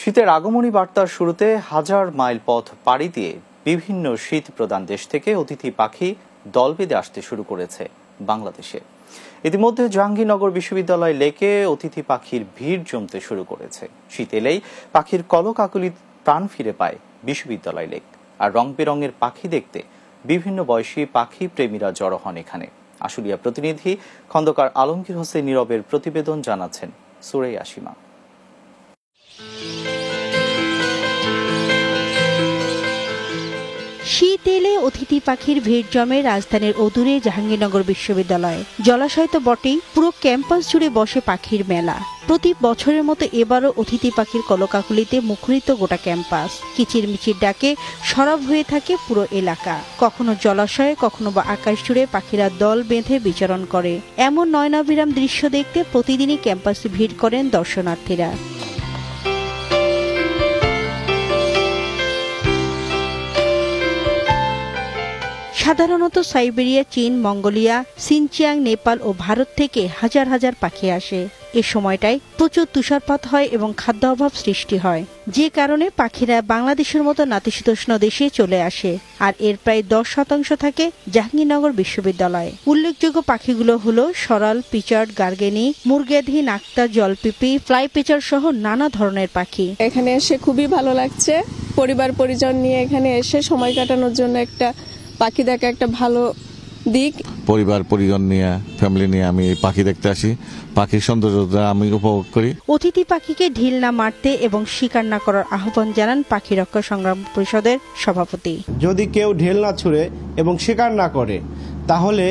শীতের আগমনী বার্তার শুরুতে হাজার মাইল পথ পাড়ি দিয়ে বিভিন্ন শীত প্রধান দেশ থেকে অতিথি পাখি দল বেঁধে আসতে শুরু করেছে বাংলাদেশে। ইতিমধ্যে জাহাঙ্গীরনগর বিশ্ববিদ্যালয় লেকে অতিথি পাখির ভিড় জমতে শুরু করেছে। শীত এলেই পাখির কলকাকলি প্রাণ ফিরে পায় বিশ্ববিদ্যালয় লেক। আর রং বেরঙের পাখি দেখতে বিভিন্ন বয়সী পাখি প্রেমীরা জড়ো হন এখানে। আশুলিয়া প্রতিনিধি খন্দকার আলমগীর হোসেন নীরবের প্রতিবেদন, জানাচ্ছেন সুরাইয়া সীমা। শীত এলে অতিথি পাখির ভিড় জমে রাজধানীর অদূরে জাহাঙ্গীরনগর বিশ্ববিদ্যালয়ে। জলাশয় তো বটেই, পুরো ক্যাম্পাস জুড়ে বসে পাখির মেলা। প্রতি বছরের মতো এবারও অতিথি পাখির কলকাকলিতে মুখরিত গোটা ক্যাম্পাস। কিচিরমিচির ডাকে সরব হয়ে থাকে পুরো এলাকা। কখনো জলাশয়ে, কখনো বা আকাশ জুড়ে পাখিরা দল বেঁধে বিচরণ করে। এমন নয়নাভিরাম দৃশ্য দেখতে প্রতিদিনই ক্যাম্পাসে ভিড় করেন দর্শনার্থীরা। সাধারণত সাইবেরিয়া, চীন, মঙ্গোলিয়া, সিনচিয়াং, নেপাল ও ভারত থেকে হাজার হাজার পাখি আসে। এ সময়টায় প্রচুর তুষারপাত হয় এবং খাদ্য অভাব সৃষ্টি হয়, যে কারণে পাখিরা বাংলাদেশের মতো নাতিশীতোষ্ণ দেশে চলে আসে। আর এর প্রায় 10% থাকে জাহাঙ্গীরনগর বিশ্ববিদ্যালয়ে। উল্লেখযোগ্য পাখিগুলো হলো সরাল, পিচার্ড, গার্গেনি, মুরগেধি, নাক্তা, জলপিপি, ফ্লাই পিচার সহ নানা ধরনের পাখি। এখানে এসে খুবই ভালো লাগছে। পরিবার পরিজন নিয়ে এখানে এসে সময় কাটানোর জন্য একটা পাখি দেখা একটা ভালো দিক। পরিবার পরিজন নিয়ে, ফ্যামিলি নিয়ে আমি পাখি দেখতে আসি। পাখির সৌন্দর্যতা আমি উপভোগ করি। অতিথি পাখিকে ঢিল না মারতে এবং শিকার না করার আহ্বান জানান পাখি রক্ষা সংগ্রাম পরিষদের সভাপতি। যদি কেউ ঢিল না ছুঁড়ে এবং শিকার না করে, তাহলে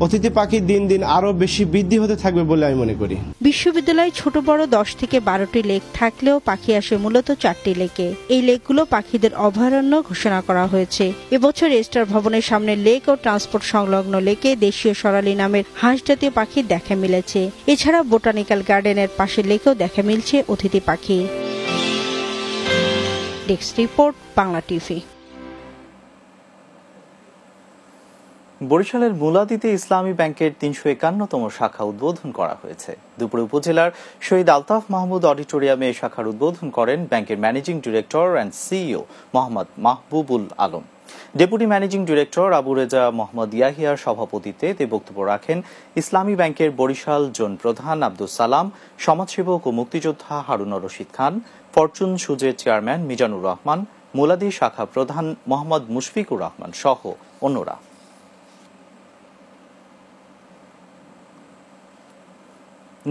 অতিথি পাখি দিন দিন আরো বেশি বৃদ্ধি হতে থাকবে বলে আমি মনে করি। বিশ্ববিদ্যালয়ে ছোট বড় 10 থেকে 12টি লেক থাকলেও পাখি আসে মূলত 4টি লেকে। এই লেকগুলো পাখিদের অভয়ারণ্য ঘোষণা করা হয়েছে। এবছর স্টার ভবনের সামনে লেক ও ট্রান্সপোর্ট সংলগ্ন লেকে দেশীয় সরালি নামের হাঁস জাতীয় পাখির দেখা মিলেছে। এছাড়া বোটানিক্যাল গার্ডেনের পাশে লেকেও দেখা মিলছে অতিথি পাখি। Desk report, Bangla TV. বরিশালের মুলাদীতে ইসলামী ব্যাংকের 351তম শাখা উদ্বোধন করা হয়েছে। দুপুরে উপজেলার শহীদ আলতাফ মাহমুদ অডিটোরিয়ামে এই শাখার উদ্বোধন করেন ব্যাংকের managing director and CEO Mohammad Mahbubul Alam. Deputy managing director Abu Reza Mohammad ইয়াহিয়ার সভাপতিত্বে বক্তব্য রাখেন ইসলামী ব্যাংকের বরিশাল জোন প্রধান আব্দুস সালাম, সমাজসেবক ও মুক্তিযোদ্ধা হারুনুর রশিদ খান, ফরচুন সুজের চেয়ারম্যান মিজানুর রহমান, মুলাদী শাখা প্রধান মোহাম্মদ মুশফিকুর রহমান সহ অন্যরা।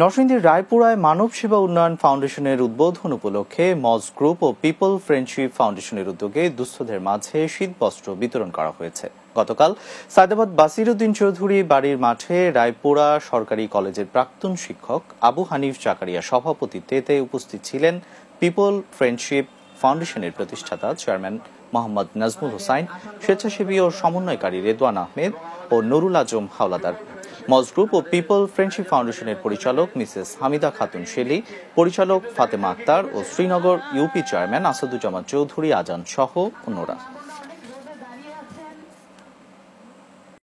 নরসিংদীর রায়পুরায় মানব সেবা উন্নয়ন ফাউন্ডেশনের উদ্বোধন উপলক্ষে মজ গ্রুপ ও পিপল ফ্রেন্ডশিপ ফাউন্ডেশনের উদ্যোগে দুস্থদের মাঝে শীতবস্ত্র বিতরণ করা হয়েছে। গতকাল সায়দাবাদ বাসির উদ্দিন চৌধুরী বাড়ির মাঠে রায়পুরা সরকারি কলেজের প্রাক্তন শিক্ষক আবু হানিফ জাকারিয়া সভাপতিত্বে উপস্থিত ছিলেন পিপল ফ্রেন্ডশিপ ফাউন্ডেশনের প্রতিষ্ঠাতা চেয়ারম্যান মোহাম্মদ নাজমুল হোসাইন, স্বেচ্ছাসেবী ও সমন্বয়কারী রেদওয়ান আহমেদ ও নুরুল আজম হাওলাদার। মজ গ্রুপ ও পিপল ফ্রেন্ডশিপ ফাউন্ডেশনের পরিচালক মিসেস হামিদা খাতুন শেলি, পরিচালক ফাতেমা আক্তার ও শ্রীনগর ইউপি চেয়ারম্যান আসাদুজ্জামান চৌধুরী আজান সহ অন্যরা।